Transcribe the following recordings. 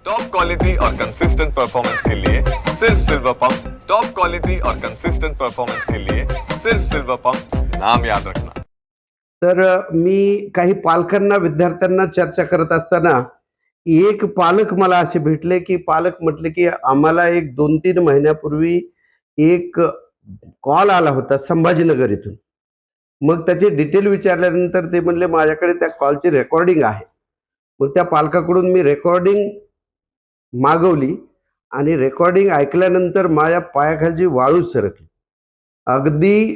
Top quality और consistent performance के लिए सिर्फ सिल्वर पंप। टॉप क्वालिटी और कंसिस्टेंट परफॉर्मेंस के लिए सिर्फ सिल्वर पंप, नाम याद रखना। तर मी काही पालकांना विद्यार्थ्यांना चर्चा करत असताना एक पालक मला असे भेटले की पालक म्हटले की आम्हाला एक 2-3 महिन्यापूर्वी एक कॉल आला होता संभाजीनगर इथून. मग त्याचे डिटेल विचारल्यानंतर ते म्हणले माझ्याकडे त्या कॉलची रेकॉर्डिंग आहे. मग त्या पालकाकडून मी रेकॉर्डिंग मागवली आणि रेकॉर्डिंग ऐकल्यानंतर माझ्या पायाखालची वाळू सरकली. अगदी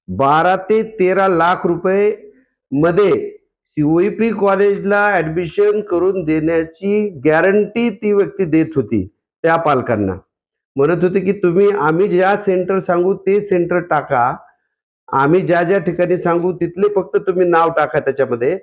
12 ते 13 लाख रुपये मध्ये सीओईपी कॉलेजला ऍडमिशन करून देण्याची गॅरंटी ती व्यक्ती देत होती त्या पालकांना. म्हणत होते की तुम्ही आम्ही ज्या सेंटर सांगू ते सेंटर टाका, आम्ही ज्या ज्या ठिकाणी सांगू तिथले फक्त तुम्ही नाव टाका त्याच्यामध्ये,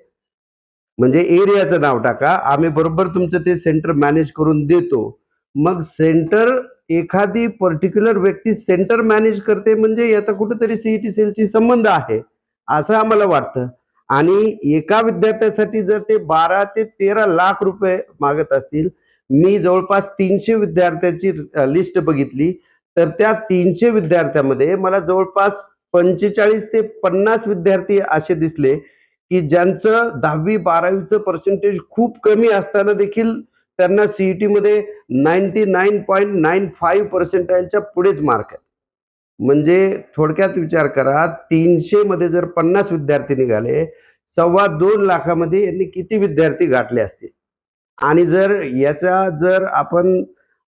म्हणजे एरियाचं नाव टाका, आम्ही बरोबर तुमचं ते सेंटर मॅनेज करून देतो. मग सेंटर एखादी पर्टिक्युलर व्यक्ती सेंटर मॅनेज करते म्हणजे याचा कुठेतरी सीईटी सेलशी संबंध आहे असं आम्हाला वाटतं. आणि एका विद्यार्थ्यासाठी जर ते 12 ते 13 लाख रुपये मागत असतील, मी जवळपास 300 विद्यार्थ्यांची लिस्ट बघितली, तर त्या 300 विद्यार्थ्यामध्ये मला जवळपास 45 ते 50 विद्यार्थी असे दिसले की ज्यांचं 10वी-12वीचं पर्सेंटेज खूप कमी असताना देखील त्यांना सीईटी मध्ये 99.95 पर्सेंटाईलच्या पुढेच मार्क आहेत. म्हणजे थोडक्यात विचार करा, 300 मध्ये जर 50 विद्यार्थी निघाले, 2.25 लाखामध्ये यांनी किती विद्यार्थी गाठले असतील. आणि जर आपण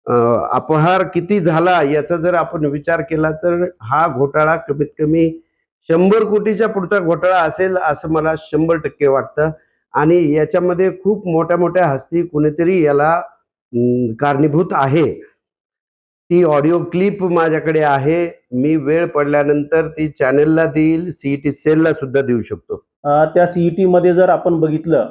अपहार किती झाला याचा जर आपण विचार केला तर हा घोटाळा कमीत कमी 100 कोटीच्या पुढचा घोटाळा असेल असं मला 100% वाटतं. आणि याच्यामध्ये खूप मोठ्या मोठ्या हस्ती कुणीतरी याला कारणीभूत आहे. ती ऑडिओ क्लिप माझ्याकडे आहे. मी वेळ पडल्यानंतर ती चॅनेलला देईल, सीईटी सेलला सुद्धा देऊ शकतो. त्या सीईटी मध्ये जर आपण बघितलं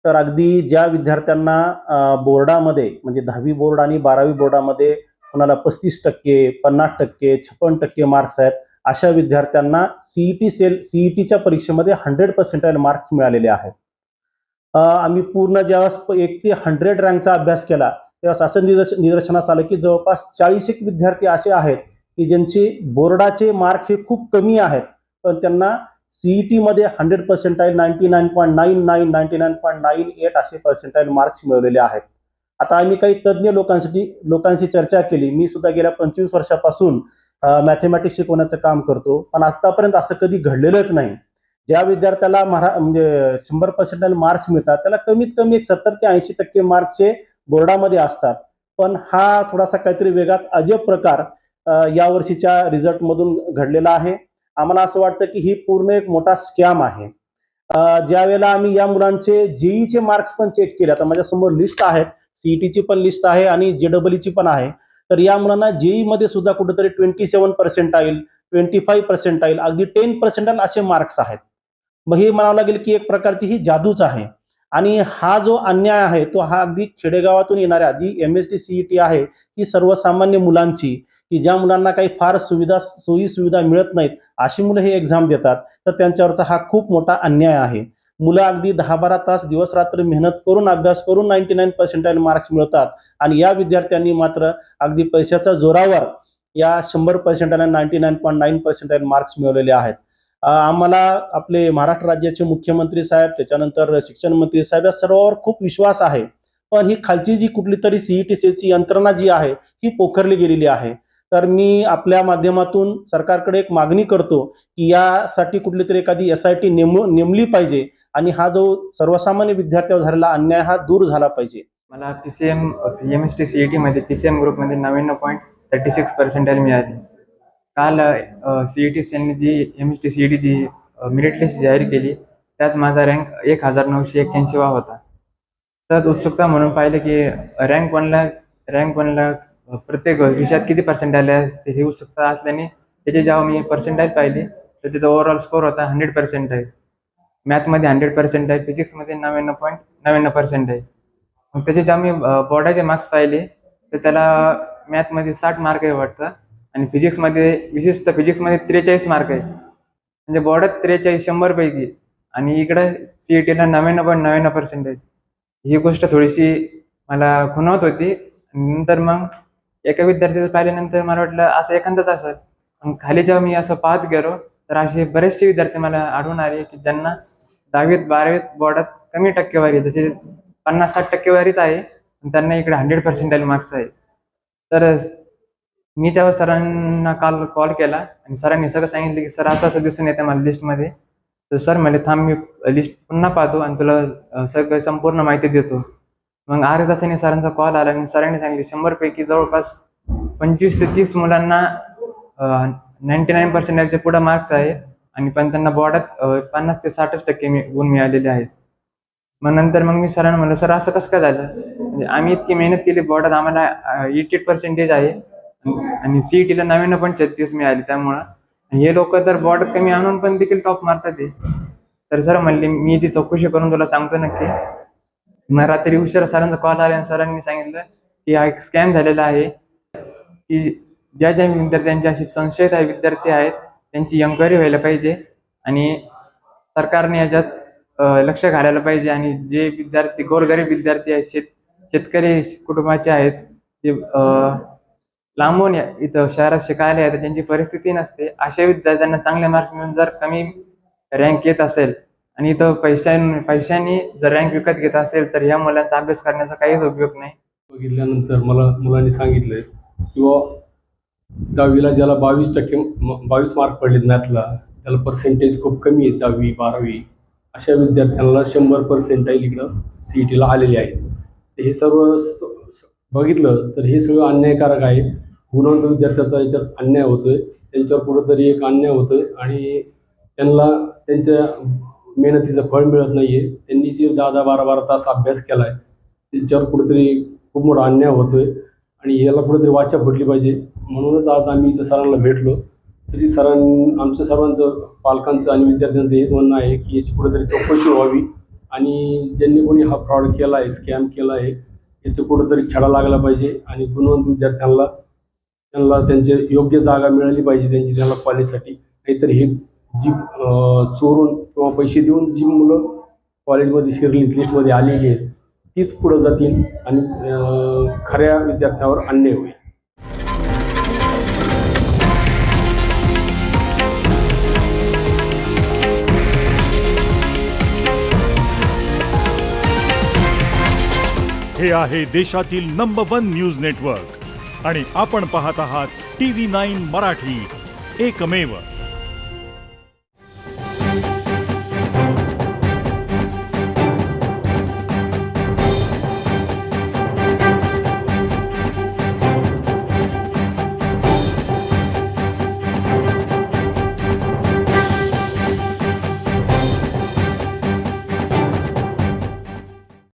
तर अगदी ज्या विद्यार्थ्यांना बोर्डामध्ये म्हणजे 10वी बोर्ड आणि 12वी बोर्डामध्ये कोणाला 35%, 50%, 56% मार्क्स आहेत, अशा विद्यार्थ्यांना सीईटीच्या परीक्षेमध्ये 100% मार्क्स मिळालेले आहेत. आम्ही पूर्ण ज्यावेळेस 1 ते 100 रँकचा अभ्यास केला तेव्हा असं निदर्शनास आलं की जवळपास 40 विद्यार्थी असे आहेत की ज्यांचे बोर्डाचे मार्क हे खूप कमी आहेत, पण त्यांना सीईटी मध्ये 100%, 99.99, 99.98 असे पर्सेंटाईल मार्क्स मिळवलेले आहेत. आता आम्ही काही तज्ज्ञ लोकांशी चर्चा केली. मी सुद्धा गेल्या 25 वर्षापासून मॅथमॅटिक्स शिकवण्याचं काम करतो, पण आतापर्यंत असं कधी घडलेलंच नाही. ज्या विद्यार्थ्याला म्हणजे 100% मार्क्स मिळतात त्याला कमीत कमी 70 ते 80% मार्क्सचे बोर्डामध्ये असतात. पण हा थोडासा काहीतरी वेगळाच अजब प्रकार या वर्षीच्या रिझल्ट मधून घडलेला आहे. आम्हाला असं वाटतं की ही पूर्ण एक मोठा स्कॅम आहे. ज्या वेळेला आम्ही या मुलांचे जेईचे मार्क्स पण चेक केले, आता माझ्या समोर लिस्ट आहेत, सीईटीची पण लिस्ट आहे आणि जेडब्ल्यूची पण आहे, तर या मुलांना जेई मध्ये सुद्धा कुठेतरी 27%, 25%, अगदी 10% असे मार्क्स आहेत. मग हे म्हणावं लागेल की एक प्रकारची ही जादूच आहे. आणि हा जो अन्याय आहे तो हा अगदी खेडेगावातून येणाऱ्या जी एमएसटी सीईटी आहे ही सर्वसामान्य मुलांची, की ज्या मुलांना काही फार सोयी सुविधा मिळत नाहीत अशी मुलं हे एक्झाम देतात, तर त्यांच्यावरचा हा खूप मोठा अन्याय आहे. मुलं अगदी 10-12 तास दिवस रात्र मेहनत करून अभ्यास करून 99% मार्क्स मिळवतात आणि या विद्यार्थ्यांनी मात्र अगदी पैशाच्या जोरावर या 100% आणि 99.9% मार्क्स मिळवलेले आहेत. आम्हाला आपले महाराष्ट्र राज्याचे मुख्यमंत्री साहेब, त्याच्यानंतर शिक्षण मंत्री साहेब, या सर्वांवर खूप विश्वास आहे. पण ही खालची जी कुठली तरी सीईटी सेलची यंत्रणा जी आहे ही पोखरली गेलेली आहे. तर मी आपल्या माध्यमातून सरकारकडे एक मागणी करतो की यासाठी कुठली तरी एखादी एसआयटी नेमली पाहिजे आणि हा जो सर्वसामान्य विद्यार्थ्यावर झालेला अन्याय हा दूर झाला पाहिजे. मला पीसीएम एमएसटी सीईटी मध्ये पीसीएम ग्रुपमध्ये 99.36% मिळाली. काल सीईटी सेलने जी एमएसटी सीईटी जी मेरिट लिस्ट जाहीर केली त्यात माझा रँक 1981 होता. तर उत्सुकता म्हणून पाहिलं की रँक वनला प्रत्येक विषयात किती पर्सेंटाईल असते ही उत्सुकता असल्याने त्याची जेव्हा मी पर्सेंटाईल पाहिली तर त्याचा ओव्हरऑल स्कोर होता 100%. मॅथमध्ये 100%, फिजिक्समध्ये 99.99%. मग त्याचे जेव्हा मी बोर्डाचे मार्क्स पाहिले तर त्याला मॅथमध्ये 60 मार्क आहे वाटतं आणि फिजिक्समध्ये, विशेषतः फिजिक्समध्ये 43 मार्क आहे. म्हणजे बोर्डात 43 100 पैकी आणि इकडं सीईटीला 99.99% आहे. ही गोष्ट थोडीशी मला खुणवत होती. नंतर मग एका विद्यार्थ्याचं पाहिल्यानंतर मला वाटलं असं एखादंच असेल. मग खाली जेव्हा मी असं पाहत गेलो तर असे बरेचसे विद्यार्थी मला आढळून आले की ज्यांना 10वीत 12वीत बोर्डात कमी टक्केवारी आहे, जसे 50-60 टक्केवारीच आहे, पण त्यांना इकडे 100% मार्क्स आहे. तर मी जेव्हा सरांना काल कॉल केला आणि सरांनी सगळं सांगितलं की सर असं असं दिसून येतं मला लिस्टमध्ये. तर सर म्हणले थांब मी लिस्ट पुन्हा पाहतो आणि तुला सगळं संपूर्ण माहिती देतो. मग अर्ध्या तासाने सरांचा कॉल आला आणि सरांनी सांगितले 100 पैकी जवळपास 25 ते 30 मुलांना 99% पुढे मार्क्स आहे आणि पण त्यांना बोर्डात 50 ते 60% गुण मिळालेले आहेत. मग नंतर मग मी सरांना म्हणलं सर असं कसं काय झालं, म्हणजे आम्ही इतकी मेहनत केली, बोर्डात आम्हाला 88% आहे आणि CET-ला 99.36 मिळाले. त्यामुळं हे लोक तर बोर्डात कमी आणून पण देखील टॉप मारतात ते. तर सर म्हणले मी ती चौकशी करून तुला सांगतो नक्की. मग रात्री उशिरा सरांचा कॉल आला आणि सरांनी सांगितलं की हा एक स्कॅम झालेला आहे की ज्या ज्या विद्यार्थ्यांचे अशी संशयित विद्यार्थी आहेत त्यांची एन्क्वायरी व्हायला पाहिजे आणि सरकारने याच्यात लक्ष घालायला पाहिजे. आणि जे विद्यार्थी गोरगरीब विद्यार्थी आहेत, शेतकरी कुटुंबाचे आहेत, ते लांबून इथं शहरात शिकायला येतात, त्यांची परिस्थिती नसते, अशा विद्यार्थ्यांना चांगले मार्क्स मिळून जर कमी रँक येत असेल आणि इथं पैशांनी जर रँक विकत घेत असेल तर ह्या मुलांचा अभ्यास करण्याचा काहीच उपयोग नाही. बघितल्यानंतर मला मुलांनी सांगितलं किंवा 10वीला ज्याला 22 मार्क पडलेत मॅथला, त्याला पर्सेंटेज खूप कमी आहे 10वी 12वी, अशा विद्यार्थ्यांना 100% इकडं CET-ला आलेले आहेत. तर हे सर्व बघितलं तर हे सगळं अन्यायकारक आहे. गुणवंत विद्यार्थ्याचा याच्यात अन्याय होतोय, त्यांच्यावर कुठंतरी एक अन्याय होतोय आणि त्यांना त्यांच्या मेहनतीचं फळ मिळत नाही आहे. त्यांनी जे 10-12 तास अभ्यास केला आहे त्यांच्यावर कुठेतरी खूप मोठा अन्याय होतोय आणि याला कुठेतरी वाचा फुटली पाहिजे. म्हणूनच आज आम्ही इथं सरांना भेटलो. तरी आमच्या सर्वांचं, पालकांचं आणि विद्यार्थ्यांचं हेच म्हणणं आहे की याची कुठेतरी चौकशी व्हावी आणि ज्यांनी कोणी हा फ्रॉड केला आहे, स्कॅम केला आहे, याचं कुठंतरी छडा लागला पाहिजे आणि गुणवंत त्यांना त्यांची योग्य जागा मिळाली पाहिजे त्यांना कॉलेजसाठी. नाहीतर ही जी चोरून किंवा पैसे देऊन जी मुलं कॉलेजमध्ये शिरलीत, लिस्टमध्ये आलेली आहेत, तीच पुढं जातील आणि खऱ्या विद्यार्थ्यावर अन्याय होईल. हे आहे देशातील नंबर 1 न्यूज नेटवर्क आणि आपण पाहत आहात TV9 मराठी, एकमेव.